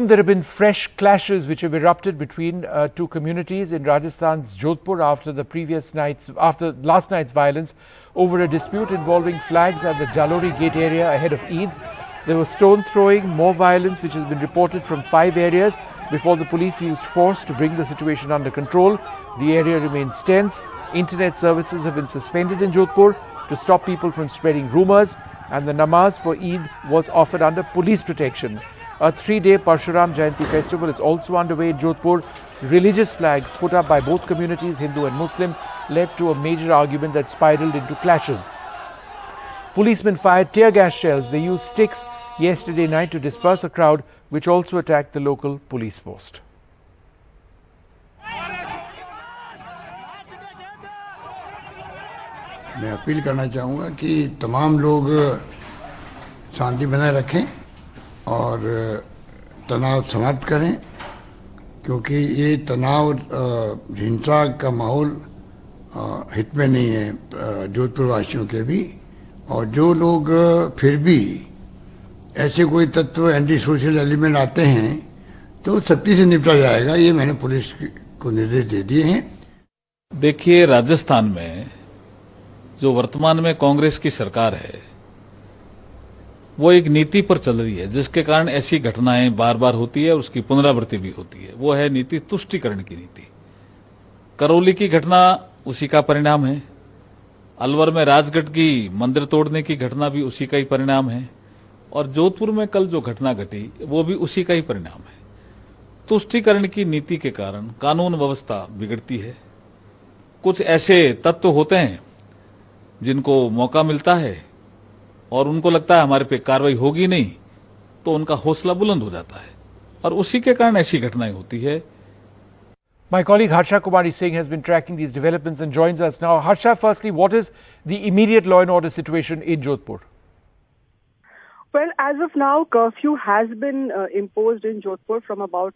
home, there have been fresh clashes which have erupted between two communities in Rajasthan's Jodhpur after last night's violence over a dispute involving flags at the Jalori Gate area ahead of Eid. There was stone throwing, more violence which has been reported from 5 areas before the police used force to bring the situation under control. The area remains tense. Internet services have been suspended in Jodhpur to stop people from spreading rumours, and the namaz for Eid was offered under police protection. A 3-day Parshuram Jayanti festival is also underway in Jodhpur. Religious flags put up by both communities, Hindu and Muslim, led to a major argument that spiraled into clashes. Policemen fired tear gas shells. They used sticks yesterday night to disperse a crowd which also attacked the local police post. मैं appeal करना चाहूँगा कि तमाम लोग शांति बनाए रखें और तनाव समाप्त करें, क्योंकि ये तनाव हिंसा का माहौल हित में नहीं है जोधपुर वासियों के भी। और जो लोग फिर भी ऐसे कोई तत्व एंटी सोशल एलिमेंट आते हैं तो सख्ती से निपटा जाएगा, ये मैंने पुलिस को निर्देश दे दिए हैं। देखिए, राजस्थान में जो वर्तमान में कांग्रेस की सरकार है वो एक नीति पर चल रही है जिसके कारण ऐसी घटनाएं बार बार होती है और उसकी पुनरावृत्ति भी होती है। वो है नीति तुष्टीकरण की नीति। करौली की घटना उसी का परिणाम है। अलवर में राजगढ़ की मंदिर तोड़ने की घटना भी उसी का ही परिणाम है, और जोधपुर में कल जो घटना घटी वो भी उसी का ही परिणाम है। तुष्टीकरण की नीति के कारण कानून व्यवस्था बिगड़ती है। कुछ ऐसे तत्व होते हैं जिनको मौका मिलता है और उनको लगता है हमारे पे कार्रवाई होगी नहीं, तो उनका हौसला बुलंद हो जाता है और उसी के कारण ऐसी घटनाएं होती है। My colleague Harsha Kumari Singh has been tracking these developments and joins us now. Harsha, firstly, what is the immediate law and order situation in Jodhpur? Well, as of now, curfew has been imposed in Jodhpur from about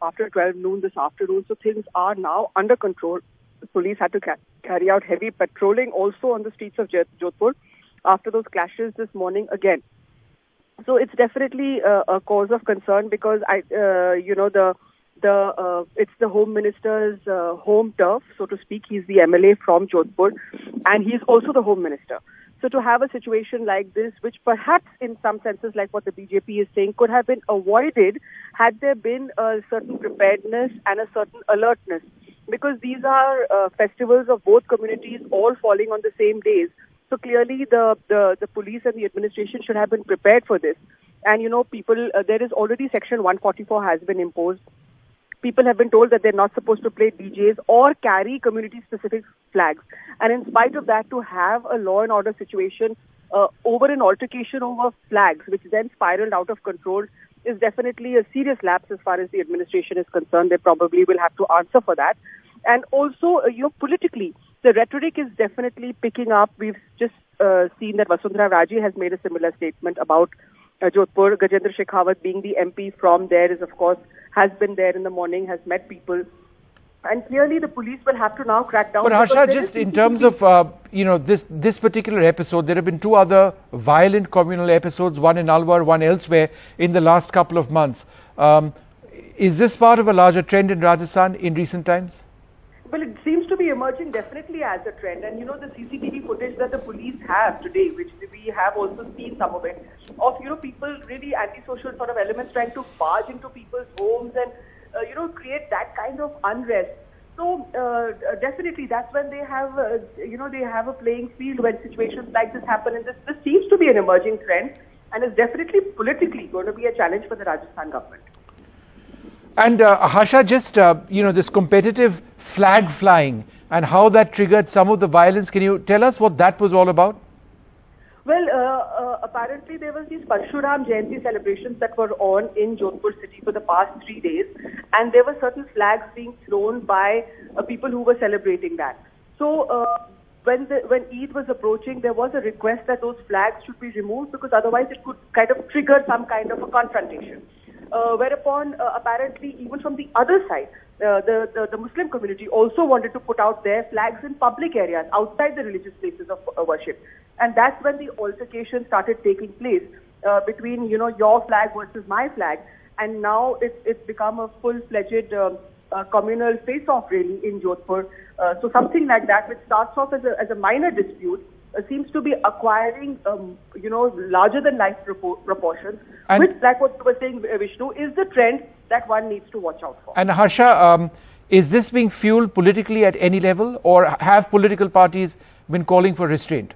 after 12 noon this afternoon. So things are now under control. The police had to carry out heavy patrolling also on the streets of Jodhpur after those clashes this morning again. So it's definitely a cause of concern because it's the Home Minister's home turf, so to speak. He's the MLA from Jodhpur, and he's also the Home Minister. So to have a situation like this, which perhaps in some senses, like what the BJP is saying, could have been avoided had there been a certain preparedness and a certain alertness. Because these are festivals of both communities all falling on the same days. So clearly the police and the administration should have been prepared for this. And people, there is already Section 144 has been imposed. People have been told that they're not supposed to play DJs or carry community-specific flags. And in spite of that, to have a law and order situation over an altercation over flags, which then spiraled out of control, is definitely a serious lapse as far as the administration is concerned. They probably will have to answer for that. And also, politically, the rhetoric is definitely picking up. We've just seen that Vasundhara Raje has made a similar statement about Jodhpur. Gajendra Shekhawat, being the MP from there, has been there in the morning, has met people. And clearly the police will have to now crack down. But Harsha, just in terms of, this particular episode, there have been 2 other violent communal episodes, one in Alwar, one elsewhere, in the last couple of months. Is this part of a larger trend in Rajasthan in recent times? Well, it seems to be emerging definitely as a trend. And, the CCTV footage that the police have today, which we have also seen some of it, of, people really antisocial sort of elements trying to barge into people's homes and create that kind of unrest. So definitely that's when they have, they have a playing field when situations like this happen. And this seems to be an emerging trend and is definitely politically going to be a challenge for the Rajasthan government. And Harsha, just, this competitive flag flying and how that triggered some of the violence. Can you tell us what that was all about? Well, apparently there was these Parshuram Jayanti celebrations that were on in Jodhpur city for the past 3 days, and there were certain flags being thrown by people who were celebrating that. So when Eid was approaching, there was a request that those flags should be removed because otherwise it could kind of trigger some kind of a confrontation. Whereupon apparently even from the other side, the Muslim community also wanted to put out their flags in public areas outside the religious places of worship. And that's when the altercation started taking place between, your flag versus my flag. and now it's become a full-fledged communal face-off really in Jodhpur. So something like that, which starts off as a minor dispute, seems to be acquiring, larger than life proportions, And which, like what you were saying, Vishnu, is the trend that one needs to watch out for. And Harsha, is this being fueled politically at any level, or have political parties been calling for restraint?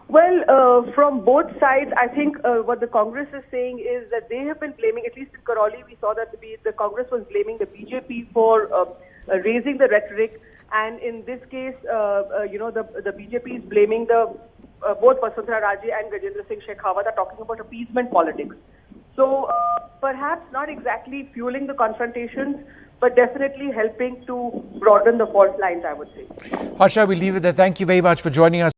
Well, from both sides, I think what the Congress is saying is that they have been blaming, at least in Karoli, we saw that the Congress was blaming the BJP for raising the rhetoric. And in this case, the BJP is blaming both Vasundhara Raje and Gajendra Singh Shekhawat are talking about appeasement politics. So perhaps not exactly fueling the confrontations, but definitely helping to broaden the fault lines, I would say. Harsha, we'll leave it there. Thank you very much for joining us.